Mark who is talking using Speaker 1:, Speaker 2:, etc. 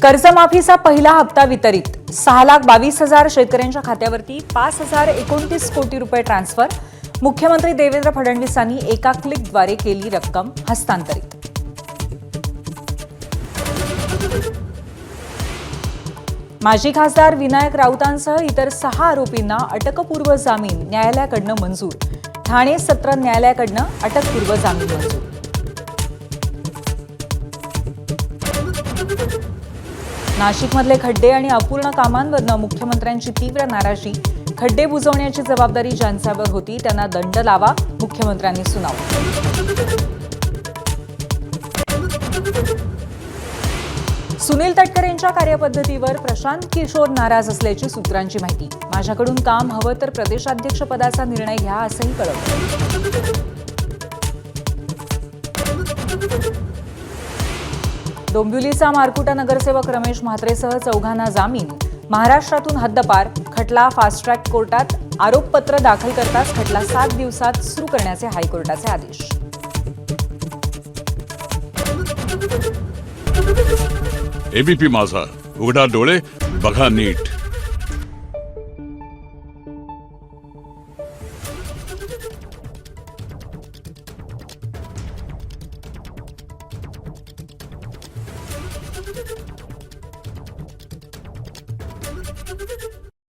Speaker 1: कर्जमाफीचा पहिला हप्ता वितरित 6,22,000 शेतकऱ्यांच्या खात्यावरती 5,029 कोटी रुपये ट्रान्सफर. मुख्यमंत्री देवेंद्र फडणवीसांनी एका क्लिकद्वारे केली रक्कम हस्तांतरित. माजी खासदार विनायक राऊतांसह इतर 6 आरोपींना अटकपूर्व जामीन न्यायालयाकडून मंजूर. ठाणे सत्र न्यायालयाकडून अटकपूर्व जामीन मंजूर. नाशिकमधले खड्डे आणि अपूर्ण कामांवरनं मुख्यमंत्र्यांची तीव्र नाराजी. खड्डे बुजवण्याची जबाबदारी ज्यांच्यावर होती त्यांना दंड लावा, मुख्यमंत्र्यांनी सुनावलं. सुनील तटकरे यांच्या कार्यपद्धतीवर प्रशांत किशोर नाराज असल्याची सूत्रांची माहिती. माझ्याकडून काम हवं तर प्रदेशाध्यक्षपदाचा निर्णय घ्या असंही कळवलं. डोंबिवलीचा मारकुटा नगरसेवक रमेश म्हात्रेसह 4घांना जामीन. महाराष्ट्रातून हद्दपार. खटला फास्ट ट्रॅक कोर्टात. आरोपपत्र दाखल करताच खटला 7 दिवसात सुरू करण्याचे हायकोर्टाचे आदेश.
Speaker 2: एबीपी माझा, उघडा डोळे बघा नीट.